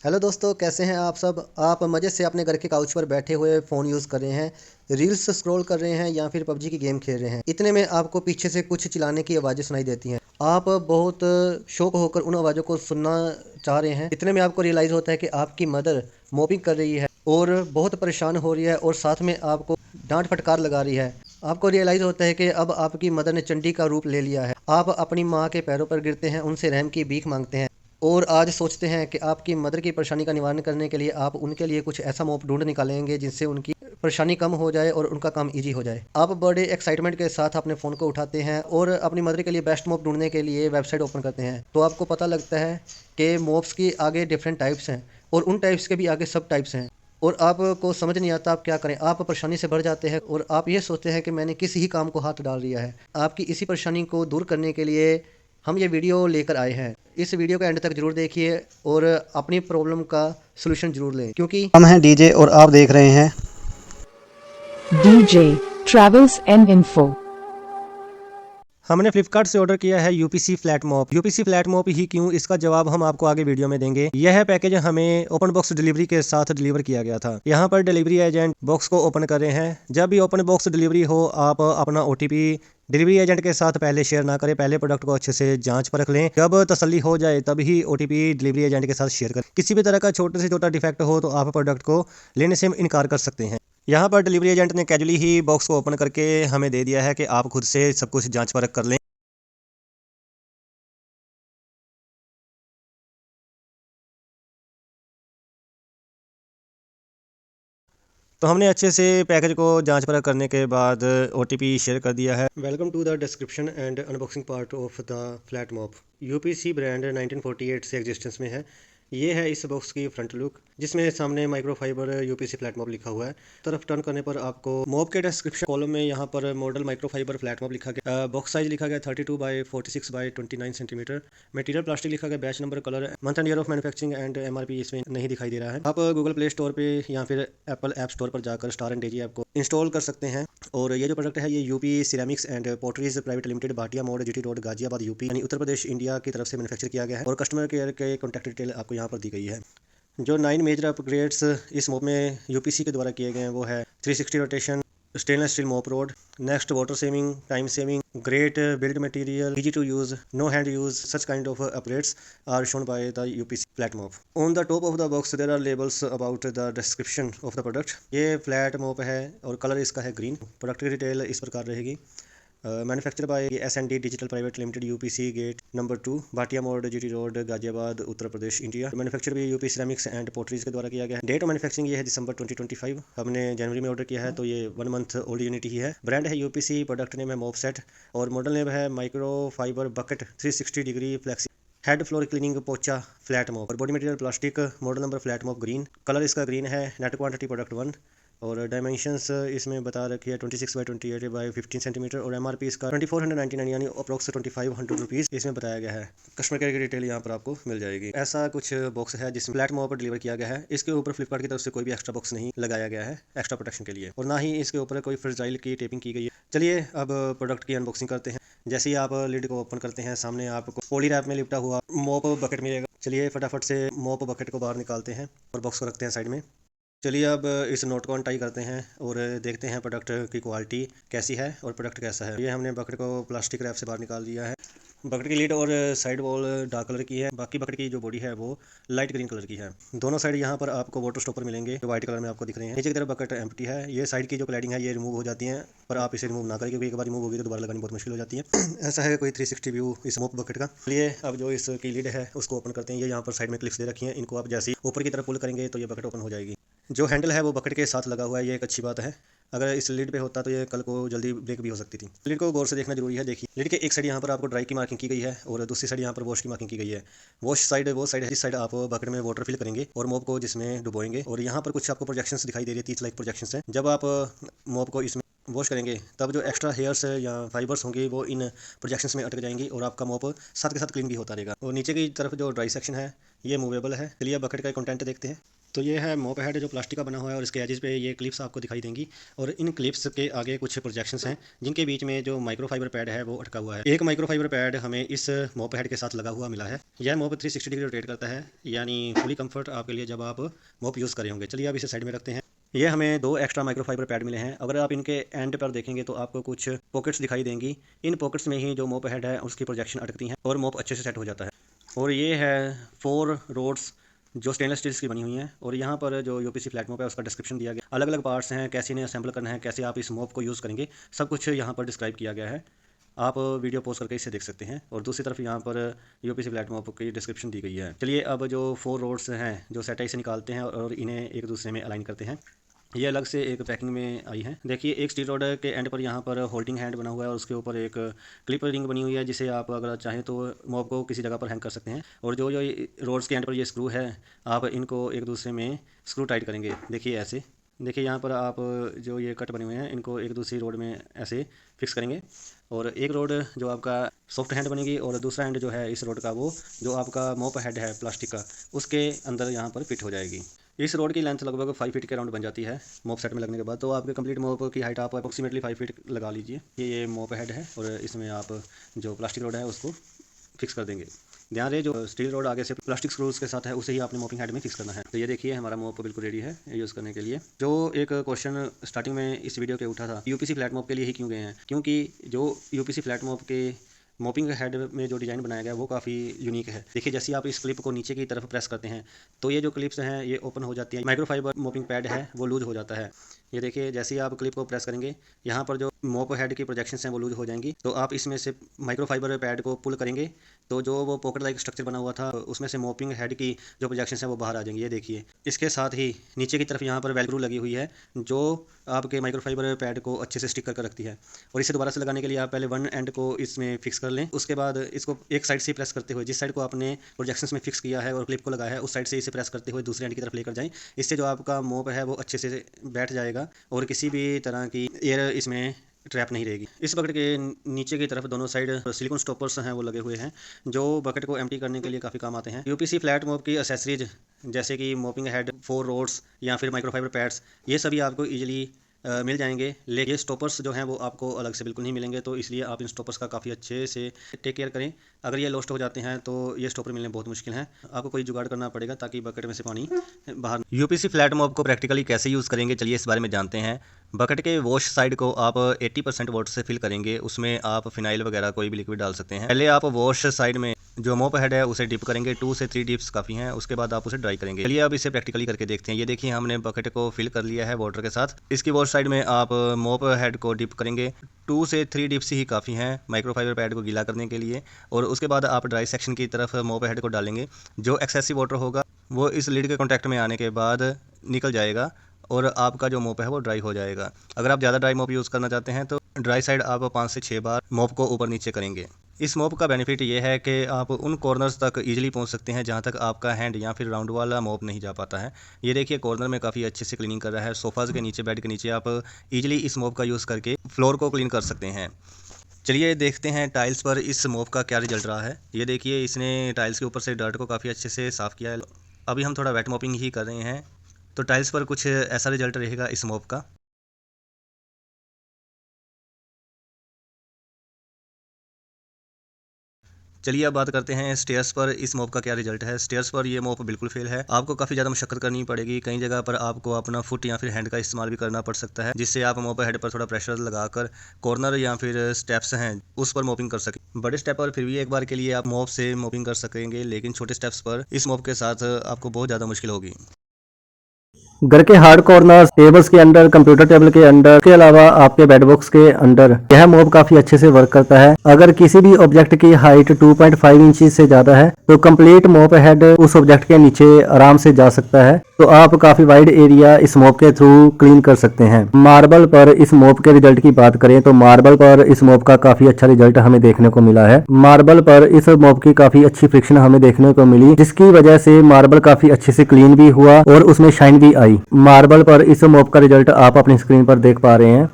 Hello दोस्तों, कैसे हैं आप सब। आप मज़े से अपने घर के काउच पर बैठे हुए फ़ोन यूज़ कर रहे हैं, रील्स स्क्रॉल कर रहे हैं या फिर पबजी की गेम खेल रहे हैं। इतने में आपको पीछे से कुछ चिल्लाने की आवाज़ें सुनाई देती हैं। आप बहुत शौक होकर उन आवाज़ों को सुनना चाह रहे हैं। इतने में आपको रियलाइज़ होता है कि आपकी मदर मॉबिंग कर रही है और बहुत परेशान हो रही है और साथ में आपको डांट फटकार लगा रही है। आपको रियलाइज़ होता है कि अब आपकी मदर ने चंडी का रूप ले लिया है। आप अपनी माँ के पैरों पर गिरते हैं, उनसे रहम की भीख मांगते हैं और आज सोचते हैं कि आपकी मदर की परेशानी का निवारण करने के लिए आप उनके लिए कुछ ऐसा मोप ढूंढ निकालेंगे जिससे उनकी परेशानी कम हो जाए और उनका काम इजी हो जाए। आप बड़े एक्साइटमेंट के साथ अपने फ़ोन को उठाते हैं और अपनी मदर के लिए बेस्ट मोप ढूंढने के लिए वेबसाइट ओपन करते हैं। तो आपको पता लगता है कि मोप्स की आगे डिफरेंट टाइप्स हैं और उन टाइप्स के भी आगे सब टाइप्स हैं और आपको समझ नहीं आता आप क्या करें। आप परेशानी से भर जाते हैं और आप ये सोचते हैं कि मैंने किसी ही काम को हाथ डाल दिया है। आपकी इसी परेशानी को दूर करने के लिए हम ये वीडियो लेकर आए हैं। इस वीडियो का एंड तक जरूर देखिए और अपनी प्रॉब्लम का सलूशन जरूर लें, क्योंकि हम हैं डीजे और आप देख रहे हैं DJ Travels and Info. हमने फ्लिपकार्ट से ऑर्डर किया है UPC flat mop. UPC flat mop ही क्यों, इसका जवाब हम आपको आगे वीडियो में देंगे। यह पैकेज हमें ओपन बॉक्स डिलीवरी के साथ डिलीवर किया गया था। यहाँ पर डिलीवरी एजेंट बॉक्स को ओपन कर रहे हैं। जब भी ओपन बॉक्स डिलीवरी हो, आप अपना ओटीपी डिलीवरी एजेंट के साथ पहले शेयर ना करें। पहले प्रोडक्ट को अच्छे से जांच परख लें। जब तसल्ली हो जाए तभी ओटीपी डिलीवरी एजेंट के साथ शेयर करें। किसी भी तरह का छोटे से छोटा डिफेक्ट हो तो आप प्रोडक्ट को लेने से इनकार कर सकते हैं। यहाँ पर डिलीवरी एजेंट ने कैजुअली ही बॉक्स को ओपन करके हमें दे दिया है कि आप खुद से सब कुछ जांच परख कर लें। तो हमने अच्छे से पैकेज को जांच परख करने के बाद ओटीपी शेयर कर दिया है। Welcome to the description and unboxing part of the flat mop. UPC brand 1948 से एग्जिस्टेंस में है। ये है इस बॉक्स की फ्रंट लुक, जिसमें सामने माइक्रोफाइबर यूपीसी फ्लैट मॉप लिखा हुआ है। तरफ टर्न करने पर आपको मॉप के डिस्क्रिप्शन कॉलम में यहाँ पर मॉडल माइक्रोफाइबर फ्लैट मॉप लिखा गया। बॉक्स साइज लिखा गया 32 by 46 by 29 centimetre. Material plastic लिखा गया। Batch number, colour, month and year of manufacturing and MRP इसमें नहीं दिखाई दे रहा है। आप गूगल प्ले स्टोर पे या फिर एप्पल ऐप स्टोर पर जाकर स्टार एंड डेजी ऐप को इंस्टॉल कर सकते हैं। और ये जो प्रोडक्ट है ये UP ceramics and potteries private limited, Bhatia Mod, GT road, Ghaziabad, UP यानी उत्तर प्रदेश, इंडिया की तरफ से मैन्युफैक्चर किया गया है। और कस्टमर केयर के कॉन्टैक्ट डिटेल आपको यहाँ पर दी गई है। जो 9 मेजर अपग्रेड्स इस मोप में यूपीसी के द्वारा किए गए हैं वो है 360 रोटेशन, स्टेनलेस स्टील मोप road, next water saving, time saving, great build material, easy to use, no hand use. Such kind of upgrades are shown by the UPC flat mop. On the top of the box there are labels about the description of the product. ये flat मोप है और colour इसका है green. Product की detail इस प्रकार रहेगी। Manufacture by S and D digital private limited, UPC, gate number 2, Bhatia Mod, GT road, Ghaziabad, Uttar Pradesh, India. Manufacture भी यूपी सिरेमिक्स एंड पोटरीज के द्वारा किया गया है। डेट ऑफ मैन्युफैक्चरिंग ये है दिसंबर 2025। हमने जनवरी में ऑर्डर किया है तो ये 1 मंथ ओल्ड यूनिट ही है। ब्रांड है यूपीसी, प्रोडक्ट नेम है मोप सेट और मॉडल नेम है micro fibre bucket 360 degree flexi head floor cleaning पोचा फ्लैट मॉप। और body material plastic, model number flat mop green, colour इसका ग्रीन है। नेट क्वांटिटी प्रोडक्ट 1 और डायमेंशंस इसमें बता रखी है 26 बाई 28 बाई 15 सेंटीमीटर। और एमआरपी इसका 2499 यानी अप्रोक्स 2500 रुपीज़ इसमें बताया गया है। कस्टमर केयर की डिटेल यहाँ पर आपको मिल जाएगी। ऐसा कुछ बॉक्स है जिसमें फ्लैट मॉप पर डिलीवर किया गया है। इसके ऊपर फ्लिपकार्ट की तरफ से कोई भी एक्स्ट्रा बॉक्स नहीं लगाया गया है एक्स्ट्रा प्रोटेक्शन के लिए, और ना ही इसके ऊपर कोई फ्रेजाइल की टेपिंग की गई है। चलिए अब प्रोडक्ट की अनबॉक्सिंग करते हैं। जैसे ही आप लिड को ओपन करते हैं सामने आपको पॉली रैप में लिपटा हुआ मोप बकेट मिलेगा। चलिए फटाफट से मोप बकेट को बाहर निकालते हैं और बॉक्स को रखते हैं साइड में। चलिए अब इस नोट को अनटाई करते हैं और देखते हैं प्रोडक्ट की क्वालिटी कैसी है और प्रोडक्ट कैसा है। ये हमने बकेट को प्लास्टिक रैप से बाहर निकाल दिया है। बकेट की लीड और साइड वॉल डार्क कलर की है। बाकी बकेट की जो बॉडी है वो लाइट ग्रीन कलर की है। दोनों साइड यहाँ पर आपको वाटर स्टॉपर मिलेंगे जो व्हाइट कलर में आपको दिख रहे हैं। नीचे की तरफ बकेट एम्प्टी है। ये साइड की जो क्लैडिंग है ये रिमूव हो जाती है, पर आप इसे रिमूव ना करें क्योंकि एक बार रिमूव होगी तो दोबारा लगानी बहुत मुश्किल हो जाती है। ऐसा है कोई 360 व्यू इस मोप बकेट का। चलिए अब जो इसकी लीड है उसको ओपन करते हैं। ये यहाँ पर साइड में क्लिप्स दे रखी हैं, इनको आप जैसे ही ऊपर की तरफ पुल करेंगे तो ये बकेट ओपन हो जाएगी। जो हैंडल है वो बकेट के साथ लगा हुआ है, ये एक अच्छी बात है। अगर इस लीड पे होता तो ये कल को जल्दी ब्रेक भी हो सकती थी। लीड को गौर से देखना जरूरी है। देखिए लीड के एक साइड यहाँ पर आपको ड्राई की मार्किंग की गई है और दूसरी साइड यहाँ पर वॉश की मार्किंग की गई है। वॉश साइड वो साइड है जिस साइड आप बकेट में वाटर फिल करेंगे और मोप को जिसमें डुबोएंगे। और यहाँ पर कुछ आपको प्रोजेक्शंस दिखाई दे रही है, 30 लाइक प्रोजेक्शंस हैं। जब आप मोप को इसमें वॉश करेंगे तब जो एक्स्ट्रा हेयर्स या फाइबर्स होंगे वो इन प्रोजेक्शंस में अटक जाएंगी और आपका मोप साथ के साथ क्लीन भी होता रहेगा। और नीचे की तरफ जो ड्राई सेक्शन है ये मूवेबल है। चलिए बकेट का कंटेंट देखते हैं। तो ये है मोप हेड जो प्लास्टिक का बना हुआ है और इसके एजेस पे ये क्लिप्स आपको दिखाई देंगी और इन क्लिप्स के आगे कुछ प्रोजेक्शंस हैं जिनके बीच में जो माइक्रोफाइबर पैड है वो अटका हुआ है। एक माइक्रोफाइबर पैड हमें इस मोप हेड के साथ लगा हुआ मिला है। यह मोप 360 डिग्री रोटेट करता है, यानी फुली कंफर्ट आपके लिए जब आप मोप यूज़ करे होंगे। चलिए अब इसे साइड में रखते हैं। ये हमें 2 एक्स्ट्रा माइक्रोफाइबर पैड मिले हैं। अगर आप इनके एंड पर देखेंगे तो आपको कुछ पॉकेट्स दिखाई देंगी। इन पॉकेट्स में ही जो मोप हेड है उसकी प्रोजेक्शन अटकती हैं और मोप अच्छे से सेट हो जाता है। और ये है 4 रोड्स जो स्टेनलेस स्टील्स की बनी हुई हैं और यहाँ पर जो यूपीसी फ्लैट मोप है उसका डिस्क्रिप्शन दिया गया। अलग अलग पार्ट्स हैं, कैसे इन्हें असेंबल करना है, कैसे आप इस मोप को यूज़ करेंगे, सब कुछ यहाँ पर डिस्क्राइब किया गया है। आप वीडियो पोस्ट करके इसे देख सकते हैं। और दूसरी तरफ यहाँ पर यूपीसी फ्लैट मोप की डिस्क्रिप्शन दी गई है। चलिए अब जो 4 रोड्स हैं जो सेट है इसे निकालते हैं और इन्हें एक दूसरे में अलाइन करते हैं। ये अलग से एक पैकिंग में आई है। देखिए एक स्टील रॉड के एंड पर यहाँ पर होल्डिंग हैंड बना हुआ है और उसके ऊपर एक क्लिप रिंग बनी हुई है जिसे आप अगर चाहें तो मॉप को किसी जगह पर हैंग कर सकते हैं। और जो जो रोड्स के एंड पर ये स्क्रू है आप इनको एक दूसरे में स्क्रू टाइट करेंगे। देखिए ऐसे, देखिए यहाँ पर आप जो ये कट बने हुए हैं इनको एक दूसरी रोड में ऐसे फिक्स करेंगे। और एक रोड जो आपका सॉफ्ट हैंड बनेगी और दूसरा हैंड जो है इस रोड का वो जो आपका मोप हेड है प्लास्टिक का उसके अंदर यहाँ पर फिट हो जाएगी। इस रोड की लेंथ लगभग 5 फीट के राउंड बन जाती है मोप सेट में लगने के बाद। तो आपके कंप्लीट मोप की हाइट आप अप्रोक्सीमेटली 5 फीट लगा लीजिए। ये मोप हेड है और इसमें आप जो प्लास्टिक रोड है उसको फिक्स कर देंगे। ध्यान रहे जो स्टील रोड आगे से प्लास्टिक स्क्रूज के साथ है उसे ही आपने मोपिंग हेड में फिक्स करना है। तो ये देखिए हमारा मोप बिल्कुल रेडी है यूज़ करने के लिए। जो एक क्वेश्चन स्टार्टिंग में इस वीडियो के उठा था, यूपीसी फ्लैट मोप के लिए ही क्यों गए हैं, क्योंकि जो यूपीसी फ्लैट मोप के मोपिंग हेड में जो डिज़ाइन बनाया गया है वो काफ़ी यूनिक है। देखिए जैसे आप इस क्लिप को नीचे की तरफ प्रेस करते हैं तो ये जो क्लिप्स हैं ये ओपन हो जाती है। माइक्रोफाइबर मोपिंग पैड है वो लूज हो जाता है। ये देखिए जैसे ही आप क्लिप को प्रेस करेंगे यहाँ पर जो मोप हेड की प्रोजेक्शंस हैं वो लूज हो जाएंगी। तो आप इसमें से माइक्रोफाइबर पैड को पुल करेंगे तो जो वो पॉकेट लाइक स्ट्रक्चर बना हुआ था उसमें से मोपिंग हेड की जो प्रोजेक्शंस हैं वो बाहर आ जाएंगी। ये देखिए इसके साथ ही नीचे की तरफ यहाँ पर वेलक्रो लगी हुई है जो आपके माइक्रोफाइबर पैड को अच्छे से स्टिक कर रखती है। और इसे दोबारा से लगाने के लिए आप पहले वन एंड को इसमें फिक्स कर लें। उसके बाद इसको एक साइड से प्रेस करते हुए, जिस साइड को आपने प्रोजेक्शंस में फिक्स किया है और क्लिप को लगाया है उस साइड से इसे प्रेस करते हुए दूसरे एंड की तरफ लेकर जाएं। इससे जो आपका मोप है वो अच्छे से बैठ जाएगा और किसी भी तरह की एयर इसमें ट्रैप नहीं रहेगी। इस बकेट के नीचे की तरफ दोनों साइड सिलिकॉन स्टॉपर्स हैं वो लगे हुए हैं जो बकेट को एम्प्टी करने के लिए काफ़ी काम आते हैं। यूपीसी फ्लैट मोप की एसेसरीज जैसे कि मोपिंग हेड, 4 रोड्स या फिर माइक्रोफाइबर पैड्स ये सभी आपको ईजिली मिल जाएंगे। लेकिन ये स्टॉपर्स जो हैं वो आपको अलग से बिल्कुल नहीं मिलेंगे। तो इसलिए आप इन स्टॉपर्स का काफ़ी अच्छे से टेक केयर करें। अगर ये लॉस्ट हो जाते हैं तो ये स्टॉपर मिलने बहुत मुश्किल है। आपको कोई जुगाड़ करना पड़ेगा ताकि बकेट में से पानी बाहर। यूपीसी फ्लैट मोप को प्रैक्टिकली कैसे यूज़ करेंगे चलिए इस बारे में जानते हैं। बकेट के वॉश साइड को आप 80% वाटर से फिल करेंगे। उसमें आप फिनाइल वगैरह कोई भी लिक्विड डाल सकते हैं। पहले आप वॉश साइड में जो मोप हेड है उसे डिप करेंगे, 2 से 3 डिप्स काफ़ी हैं। उसके बाद आप उसे ड्राई करेंगे। चलिए अब इसे प्रैक्टिकली करके देखते हैं। ये देखिए हमने बकेट को फिल कर लिया है वाटर के साथ। इसकी वॉश साइड में आप मोप हेड को डिप करेंगे, 2 से 3 डिप्स ही काफ़ी हैं माइक्रोफाइबर पैड को गीला करने के लिए। और उसके बाद आप ड्राई सेक्शन की तरफ मोप हेड को डालेंगे। जो एक्सेसिव वाटर होगा वो इस लिड के कॉन्टैक्ट में आने के बाद निकल जाएगा और आपका जो मोप है वो ड्राई हो जाएगा। अगर आप ज़्यादा ड्राई मोप यूज़ करना चाहते हैं तो ड्राई साइड आप 5 से 6 बार मोप को ऊपर नीचे करेंगे। इस मोप का बेनिफिट ये है कि आप उन कॉर्नर्स तक इजीली पहुंच सकते हैं जहां तक आपका हैंड या फिर राउंड वाला मोप नहीं जा पाता है। ये देखिए कॉर्नर में काफ़ी अच्छे से क्लीनिंग कर रहा है। सोफाज़ के नीचे, बेड के नीचे आप इजीली इस मोप का यूज़ करके फ्लोर को क्लीन कर सकते हैं। चलिए देखते हैं टाइल्स पर इस मोप का क्या रिजल्ट रहा है। ये देखिए इसने टाइल्स के ऊपर से डर्ट को काफ़ी अच्छे से साफ़ किया है। अभी हम थोड़ा वेट मोपिंग ही कर रहे हैं तो टाइल्स पर कुछ ऐसा रिजल्ट रहेगा इस मोप का। चलिए अब बात करते हैं स्टेयर्स पर इस मोप का क्या रिजल्ट है। स्टेयर्स पर ये मोप बिल्कुल फेल है। आपको काफ़ी ज़्यादा मशक्कत करनी पड़ेगी। कई जगह पर आपको अपना फुट या फिर हैंड का इस्तेमाल भी करना पड़ सकता है जिससे आप मोप हेड पर थोड़ा प्रेशर लगाकर कॉर्नर या फिर स्टेप्स हैं उस पर मोपिंग कर सकें। बड़े स्टेप पर फिर भी एक बार के लिए आप मोप से मोपिंग कर सकेंगे, लेकिन छोटे स्टेप्स पर इस मोप के साथ आपको बहुत ज़्यादा मुश्किल होगी। घर के हार्ड कॉर्नर्स, टेबल्स के अंदर, कंप्यूटर टेबल के अंदर, के अलावा आपके बेड बॉक्स के अंदर यह मोप काफी अच्छे से वर्क करता है। अगर किसी भी ऑब्जेक्ट की हाइट 2.5 इंच से ज्यादा है तो कंप्लीट मोप हेड उस ऑब्जेक्ट के नीचे आराम से जा सकता है। तो आप काफी वाइड एरिया इस मोप के थ्रू क्लीन कर सकते हैं। मार्बल पर इस मोप के रिजल्ट की बात करें तो मार्बल पर इस मोप का काफी अच्छा रिजल्ट हमें देखने को मिला है। मार्बल पर इस मोप की काफी अच्छी फ्रिक्शन हमें देखने को मिली जिसकी वजह से मार्बल काफी अच्छे से क्लीन भी हुआ और उसमें शाइन भी आई। मार्बल पर इस मोप का रिजल्ट आप अपनी स्क्रीन पर देख पा रहे हैं।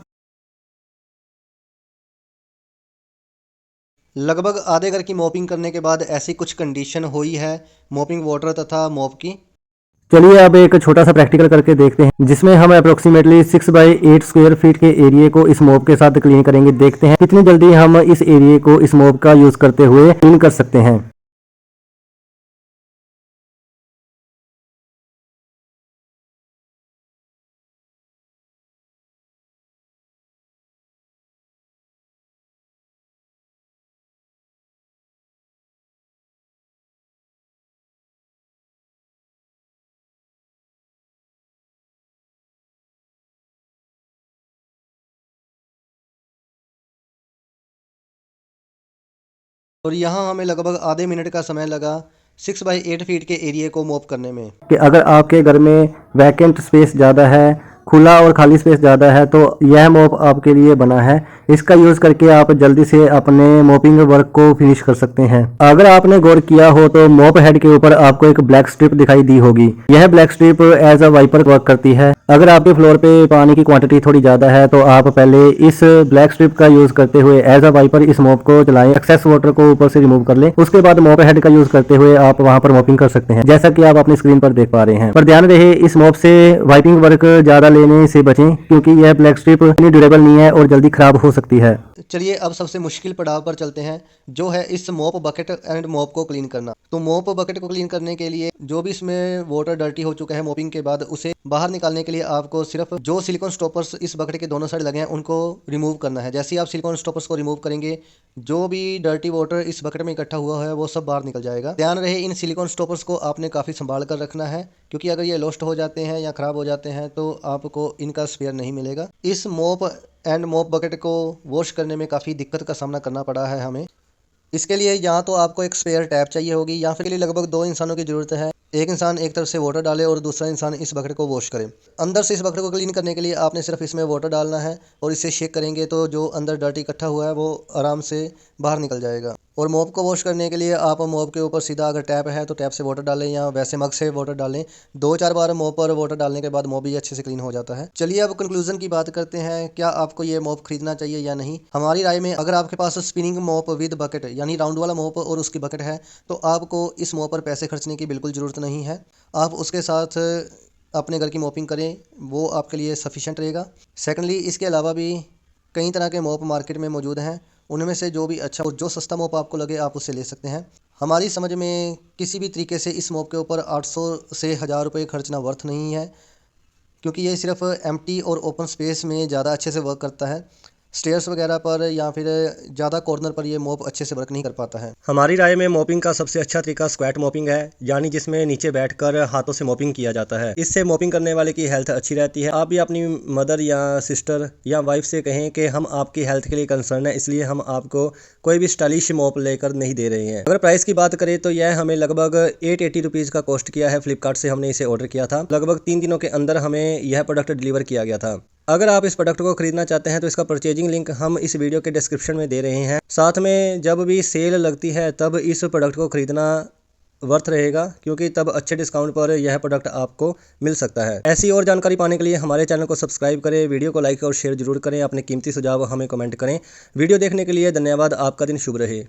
लगभग आधे घर की मोपिंग करने के बाद ऐसी कुछ कंडीशन हुई है मोपिंग वाटर तथा मोप की। चलिए अब एक छोटा सा प्रैक्टिकल करके देखते हैं, जिसमें हम अप्रोक्सीमेटली 6x8 स्क्वायर फीट के एरिया को इस मोप के साथ क्लीन करेंगे। देखते हैं कितनी जल्दी हम इस एरिया को इस मोप का यूज करते हुए क्लीन कर सकते हैं। और यहाँ हमें लगभग आधे मिनट का समय लगा 6x8 फीट के एरिया को मॉप करने में। कि अगर आपके घर में वैकेंट स्पेस ज़्यादा है, खुला और खाली स्पेस ज़्यादा है, तो यह मोप आपके लिए बना है। इसका यूज़ करके आप जल्दी से अपने मोपिंग वर्क को फिनिश कर सकते हैं। अगर आपने गौर किया हो तो मोप हेड के ऊपर आपको एक ब्लैक स्ट्रिप दिखाई दी होगी। यह black strip as a wiper work करती है। अगर आपके फ्लोर पे पानी की क्वांटिटी थोड़ी ज़्यादा है तो आप पहले इस ब्लैक स्ट्रिप का यूज़ करते हुए एज अ वाइपर इस मोप को चलाएं, एक्सेस वाटर को ऊपर से रिमूव कर लें। उसके बाद मोप हेड का यूज़ करते हुए आप वहां पर मोपिंग कर सकते हैं, जैसा कि आप अपनी स्क्रीन पर देख पा रहे हैं। पर ध्यान रहे इस मोप से वाइपिंग वर्क ज़्यादा लेने से बचें, क्योंकि यह ब्लैक स्ट्रिप इतनी ड्यूरेबल नहीं है और जल्दी खराब हो सकती है। चलिए अब सबसे मुश्किल पड़ाव पर चलते हैं, जो है इस मोप बकेट एंड मोप को क्लीन करना। तो मोप बकेट को क्लीन करने के लिए जो भी इसमें वाटर डर्टी हो चुका है मोपिंग के बाद, उसे बाहर निकालने के लिए आपको सिर्फ जो सिलिकॉन स्टॉपर्स इस बकेट के दोनों साइड लगे हैं उनको रिमूव करना है। जैसे ही आप सिलिकॉन स्टॉपर्स को रिमूव करेंगे, जो भी डर्टी वाटर इस बकेट में इकट्ठा हुआ है वो सब बाहर निकल जाएगा। ध्यान रहे इन सिलिकॉन स्टॉपर्स को आपने काफ़ी संभाल कर रखना है, क्योंकि अगर ये लॉस्ट हो जाते हैं या ख़राब हो जाते हैं तो आपको इनका स्पेयर नहीं मिलेगा। इस मोप एंड मोप बकेट को वॉश करने में काफ़ी दिक्कत का सामना करना पड़ा है हमें। इसके लिए या तो आपको एक स्पेयर टैप चाहिए होगी, या फिर के लिए लगभग 2 इंसानों की ज़रूरत है। एक इंसान एक तरफ से वाटर डाले और दूसरा इंसान इस बकेट को वॉश करे। अंदर से इस बकेट को क्लीन करने के लिए आपने सिर्फ इसमें वाटर डालना है और इसे शेक करेंगे तो जो अंदर डर्ट इकट्ठा हुआ है वो आराम से बाहर निकल जाएगा। और मोप को वॉश करने के लिए आप मोप के ऊपर सीधा अगर टैप है तो टैप से वाटर डालें, या वैसे मग से वाटर डालें। 2-4 बार मोप पर वाटर डालने के बाद मोप भी अच्छे से क्लीन हो जाता है। चलिए अब कंक्लूजन की बात करते हैं, क्या आपको ये मोप खरीदना चाहिए या नहीं। हमारी राय में अगर आपके पास स्पिनिंग मोप विद बकेट यानी राउंड वाला मोप और उसकी बकेट है तो आपको इस मोप पर पैसे खर्चने की बिल्कुल ज़रूरत नहीं है। आप उसके साथ अपने घर की मोपिंग करें, वो आपके लिए सफिशेंट रहेगा। सेकेंडली इसके अलावा भी कई तरह के मोप मार्केट में मौजूद हैं, उनमें से जो भी अच्छा और जो सस्ता मोप आपको लगे आप उससे ले सकते हैं। हमारी समझ में किसी भी तरीके से इस मोप के ऊपर 800 से 1000 रुपये खर्चना वर्थ नहीं है, क्योंकि ये सिर्फ एम्प्टी और ओपन स्पेस में ज़्यादा अच्छे से वर्क करता है। स्टेयर्स वगैरह पर या फिर ज़्यादा कॉर्नर पर ये मोप अच्छे से वर्क नहीं कर पाता है। हमारी राय में मोपिंग का सबसे अच्छा तरीका स्क्वैट मोपिंग है, यानी जिसमें नीचे बैठकर हाथों से मोपिंग किया जाता है। इससे मोपिंग करने वाले की हेल्थ अच्छी रहती है। आप भी अपनी मदर या सिस्टर या वाइफ से कहें कि हम आपकी हेल्थ के लिए कंसर्न है, इसलिए हम आपको कोई भी स्टाइलिश मोप लेकर नहीं दे रहे हैं। अगर प्राइस की बात करें तो यह हमें लगभग 880 रुपीज़ का कॉस्ट किया है। फ्लिपकार्ट से हमने इसे ऑर्डर किया था। लगभग 3 दिनों के अंदर हमें यह प्रोडक्ट डिलीवर किया गया था। अगर आप इस प्रोडक्ट को खरीदना चाहते हैं तो इसका परचेजिंग लिंक हम इस वीडियो के डिस्क्रिप्शन में दे रहे हैं। साथ में जब भी सेल लगती है तब इस प्रोडक्ट को खरीदना वर्थ रहेगा, क्योंकि तब अच्छे डिस्काउंट पर यह प्रोडक्ट आपको मिल सकता है। ऐसी और जानकारी पाने के लिए हमारे चैनल को सब्सक्राइब करें, वीडियो को लाइक और शेयर जरूर करें, अपने कीमती सुझाव हमें कमेंट करें। वीडियो देखने के लिए धन्यवाद। आपका दिन शुभ रहे।